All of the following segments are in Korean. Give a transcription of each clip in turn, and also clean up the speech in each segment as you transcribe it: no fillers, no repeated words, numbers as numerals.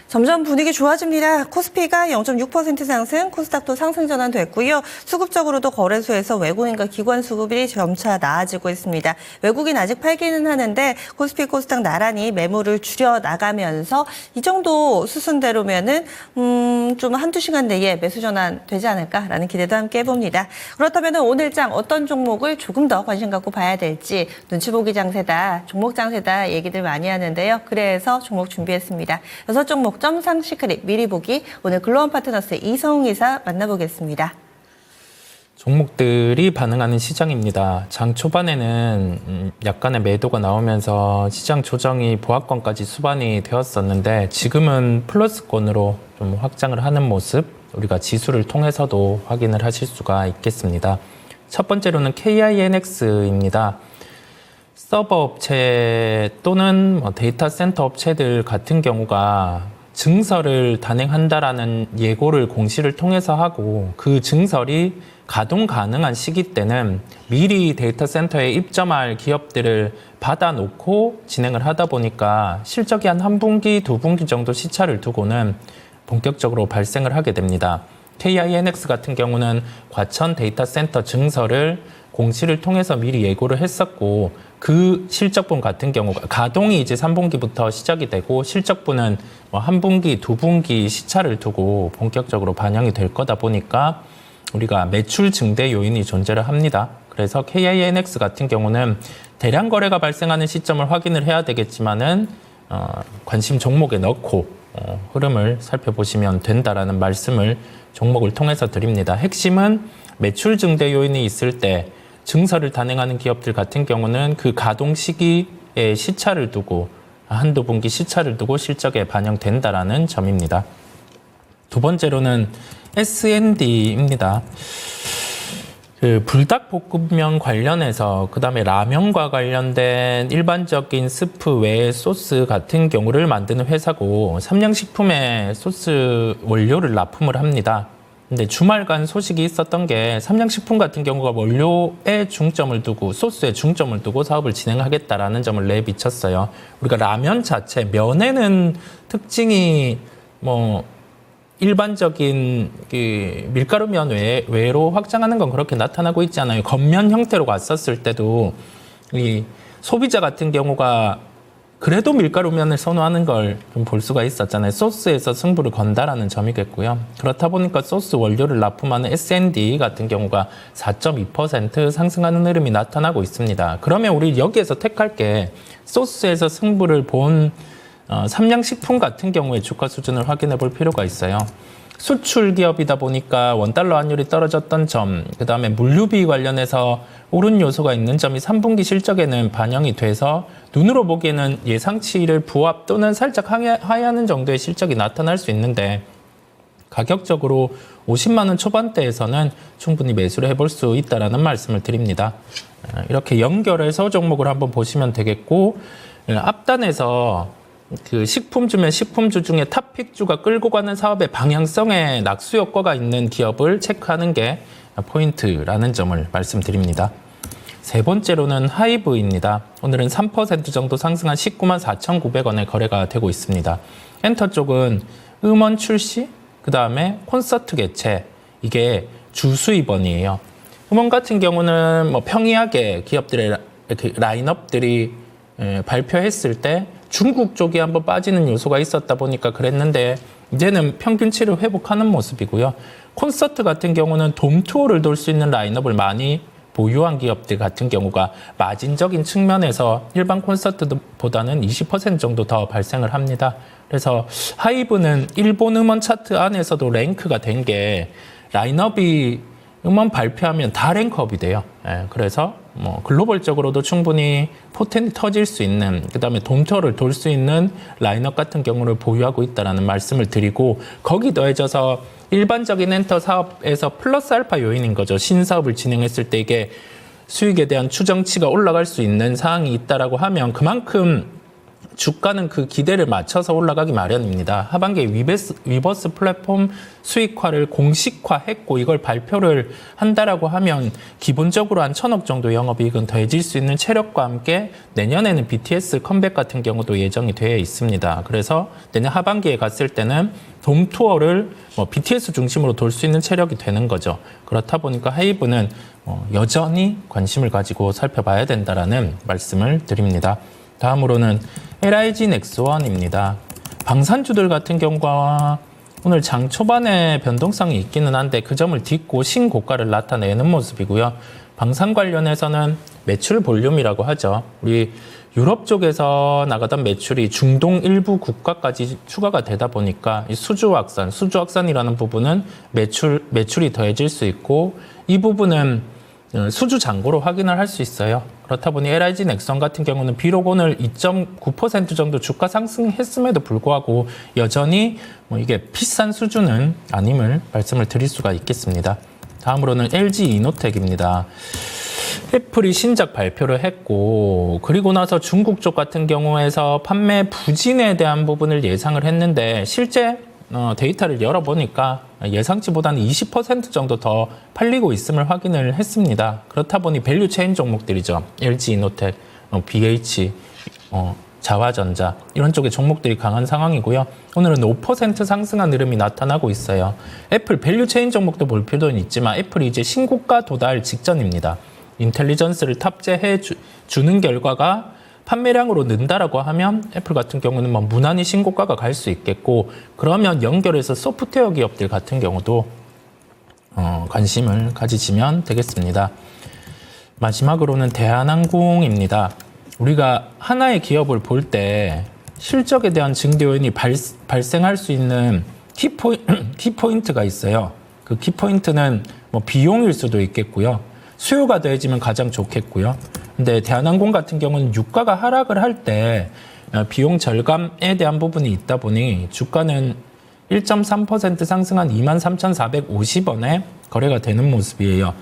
점점 분위기 좋아집니다. 코스피가 0.6% 상승, 코스닥도 상승 전환됐고요. 수급적으로도 거래소에서 외국인과 기관 수급이 점차 나아지고 있습니다. 외국인 아직 팔기는 하는데 코스피, 코스닥 나란히 매물을 줄여 나가면서 이 정도 수순대로면은 좀 한두 시간 내에 매수 전환 되지 않을까라는 기대도 함께 해봅니다. 그렇다면 오늘장 어떤 종목을 조금 더 관심 갖고 봐야 될지 눈치 보기 장세다, 종목 장세다 얘기들 많이 하는데요. 그래서 종목 준비했습니다. 6종목 점상 시크릿 미리 보기. 오늘 글로원 파트너스 이성웅 이사 만나보겠습니다. 종목들이 반응하는 시장입니다. 장 초반에는 약간의 매도가 나오면서 시장 조정이 보합권까지 수반이 되었었는데 지금은 플러스권으로 좀 확장을 하는 모습 우리가 지수를 통해서도 확인을 하실 수가 있겠습니다. 첫 번째로는 KINX입니다. 서버 업체 또는 데이터 센터 업체들 같은 경우가 증설을 단행한다라는 예고를 공시를 통해서 하고 그 증설이 가동 가능한 시기 때는 미리 데이터 센터에 입점할 기업들을 받아놓고 진행을 하다 보니까 실적이 한 분기, 두 분기 정도 시차를 두고는 본격적으로 발생을 하게 됩니다. KINX 같은 경우는 과천 데이터 센터 증설을 공시를 통해서 미리 예고를 했었고 그 실적분 같은 경우가 가동이 이제 3분기부터 시작이 되고 실적분은 한 분기, 두 분기 시차를 두고 본격적으로 반영이 될 거다 보니까 우리가 매출 증대 요인이 존재를 합니다. 그래서 KINX 같은 경우는 대량 거래가 발생하는 시점을 확인을 해야 되겠지만은 관심 종목에 넣고 흐름을 살펴보시면 된다라는 말씀을 종목을 통해서 드립니다. 핵심은 매출 증대 요인이 있을 때 증설을 단행하는 기업들 같은 경우는 그 가동 시기에 시차를 두고 한두 분기 시차를 두고 실적에 반영된다라는 점입니다. 두 번째로는 SND입니다. 그 불닭볶음면 관련해서 그다음에 라면과 관련된 일반적인 스프 외 소스 같은 경우를 만드는 회사고 삼양식품에 소스 원료를 납품을 합니다. 근데 주말간 소식이 있었던 게 삼양식품 같은 경우가 원료에 중점을 두고 소스에 중점을 두고 사업을 진행하겠다라는 점을 내비쳤어요. 우리가 라면 자체 면에는 특징이 일반적인 그 밀가루면 외로 확장하는 건 그렇게 나타나고 있지 않아요. 겉면 형태로 갔었을 때도 이 소비자 같은 경우가 그래도 밀가루면을 선호하는 걸 좀 볼 수가 있었잖아요. 소스에서 승부를 건다라는 점이겠고요. 그렇다 보니까 소스 원료를 납품하는 S&D 같은 경우가 4.2% 상승하는 흐름이 나타나고 있습니다. 그러면 우리 여기에서 택할 게 소스에서 승부를 본 삼양식품 같은 경우에 주가 수준을 확인해 볼 필요가 있어요. 수출 기업이다 보니까 원달러 환율이 떨어졌던 점, 그 다음에 물류비 관련해서 오른 요소가 있는 점이 3분기 실적에는 반영이 돼서 눈으로 보기에는 예상치를 부합 또는 살짝 하회하는 정도의 실적이 나타날 수 있는데 가격적으로 50만 원 초반대에서는 충분히 매수를 해볼 수 있다는 말씀을 드립니다. 이렇게 연결해서 종목을 한번 보시면 되겠고 앞단에서 그 식품주면 식품주 중에 탑픽주가 끌고 가는 사업의 방향성에 낙수 효과가 있는 기업을 체크하는 게 포인트라는 점을 말씀드립니다. 세 번째로는 하이브입니다. 오늘은 3% 정도 상승한 19만 4,900원에 거래가 되고 있습니다. 엔터 쪽은 음원 출시, 그 다음에 콘서트 개최, 이게 주 수입원이에요. 음원 같은 경우는 평이하게 기업들의 이렇게 라인업들이 발표했을 때 중국 쪽이 한번 빠지는 요소가 있었다 보니까 그랬는데 이제는 평균치를 회복하는 모습이고요. 콘서트 같은 경우는 돔 투어를 돌 수 있는 라인업을 많이 보유한 기업들 같은 경우가 마진적인 측면에서 일반 콘서트보다는 20% 정도 더 발생을 합니다. 그래서 하이브는 일본 음원 차트 안에서도 랭크가 된 게 라인업이 음원 발표하면 다 랭크업이 돼요. 그래서 글로벌적으로도 충분히 포텐이 터질 수 있는, 그 다음에 돔투어를 돌 수 있는 라인업 같은 경우를 보유하고 있다는 말씀을 드리고, 거기 더해져서 일반적인 엔터 사업에서 플러스 알파 요인인 거죠. 신사업을 진행했을 때 이게 수익에 대한 추정치가 올라갈 수 있는 사항이 있다라고 하면 그만큼 주가는 그 기대를 맞춰서 올라가기 마련입니다. 하반기에 위버스 플랫폼 수익화를 공식화했고 이걸 발표를 한다라고 하면 기본적으로 한 1,000억 정도 영업이익은 더해질 수 있는 체력과 함께 내년에는 BTS 컴백 같은 경우도 예정이 되어 있습니다. 그래서 내년 하반기에 갔을 때는 돔 투어를 BTS 중심으로 돌 수 있는 체력이 되는 거죠. 그렇다 보니까 하이브는 여전히 관심을 가지고 살펴봐야 된다라는 말씀을 드립니다. 다음으로는 LIG 넥스원입니다. 방산주들 같은 경우가 오늘 장 초반에 변동성이 있기는 한데 그 점을 딛고 신고가를 나타내는 모습이고요. 방산 관련해서는 매출 볼륨이라고 하죠. 우리 유럽 쪽에서 나가던 매출이 중동 일부 국가까지 추가가 되다 보니까 이 수주 확산이라는 부분은 매출이 더해질 수 있고 이 부분은 수주 잔고로 확인을 할 수 있어요. 그렇다 보니 LIG 넥선 같은 경우는 비록 오늘 2.9% 정도 주가 상승했음에도 불구하고 여전히 이게 비싼 수준은 아님을 말씀을 드릴 수가 있겠습니다. 다음으로는 LG 이노텍입니다. 애플이 신작 발표를 했고 그리고 나서 중국 쪽 같은 경우에서 판매 부진에 대한 부분을 예상을 했는데 실제 데이터를 열어보니까 예상치보다는 20% 정도 더 팔리고 있음을 확인을 했습니다. 그렇다 보니 밸류 체인 종목들이죠. LG 이노텍, BH, 자화전자 이런 쪽의 종목들이 강한 상황이고요. 오늘은 5% 상승한 흐름이 나타나고 있어요. 애플 밸류 체인 종목도 볼 필요는 있지만 애플이 이제 신고가 도달 직전입니다. 인텔리전스를 탑재해 주는 결과가 판매량으로 는다라고 하면 애플 같은 경우는 무난히 신고가가 갈 수 있겠고 그러면 연결해서 소프트웨어 기업들 같은 경우도 관심을 가지시면 되겠습니다. 마지막으로는 대한항공입니다. 우리가 하나의 기업을 볼 때 실적에 대한 증대 요인이 발생할 수 있는 키포인트가 있어요. 그 키포인트는 비용일 수도 있겠고요. 수요가 더해지면 가장 좋겠고요. 근데 대한항공 같은 경우는 유가가 하락을 할 때 비용 절감에 대한 부분이 있다 보니 주가는 1.3% 상승한 23,450원에 거래가 되는 모습이에요.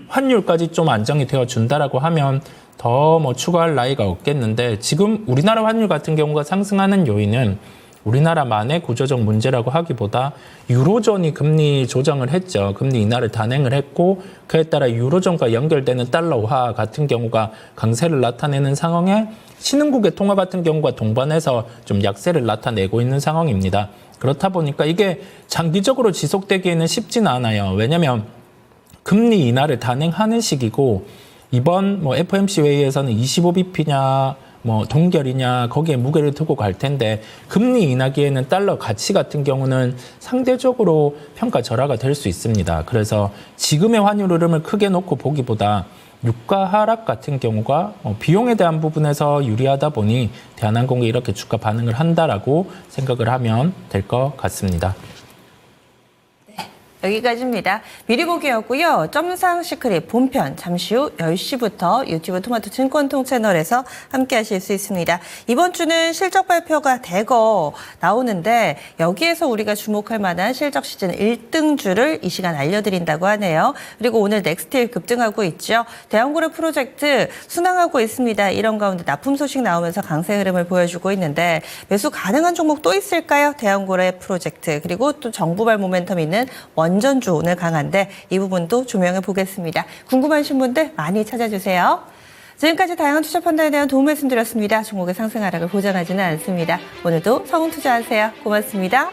환율까지 좀 안정이 되어 준다라고 하면 더 추가할 나위가 없겠는데 지금 우리나라 환율 같은 경우가 상승하는 요인은 우리나라만의 구조적 문제라고 하기보다 유로존이 금리 조정을 했죠. 금리 인하를 단행을 했고 그에 따라 유로존과 연결되는 달러화 같은 경우가 강세를 나타내는 상황에 신흥국의 통화 같은 경우가 동반해서 좀 약세를 나타내고 있는 상황입니다. 그렇다 보니까 이게 장기적으로 지속되기에는 쉽지는 않아요. 왜냐하면 금리 인하를 단행하는 시기고 이번 FOMC 회의에서는 25bp냐 동결이냐 거기에 무게를 두고 갈 텐데 금리 인하기에는 달러 가치 같은 경우는 상대적으로 평가 절하가 될 수 있습니다. 그래서 지금의 환율 흐름을 크게 놓고 보기보다 유가 하락 같은 경우가 비용에 대한 부분에서 유리하다 보니 대한항공이 이렇게 주가 반응을 한다라고 생각을 하면 될 것 같습니다. 여기까지입니다. 미리 보기였고요. 점상 시크릿 본편 잠시 후 10시부터 유튜브 토마토 증권통 채널에서 함께 하실 수 있습니다. 이번 주는 실적 발표가 대거 나오는데 여기에서 우리가 주목할 만한 실적 시즌 1등주를 이 시간 알려드린다고 하네요. 그리고 오늘 넥스틸 급등하고 있죠. 대형그룹 프로젝트 순항하고 있습니다. 이런 가운데 납품 소식 나오면서 강세 흐름을 보여주고 있는데 매수 가능한 종목 또 있을까요? 대형그룹 프로젝트 그리고 또 정부발 모멘텀 있는 원전주 오늘 강한데 이 부분도 조명해 보겠습니다. 궁금하신 분들 많이 찾아주세요. 지금까지 다양한 투자 판단에 대한 도움 말씀드렸습니다. 종목의 상승 하락을 보장하지는 않습니다. 오늘도 성운 투자하세요. 고맙습니다.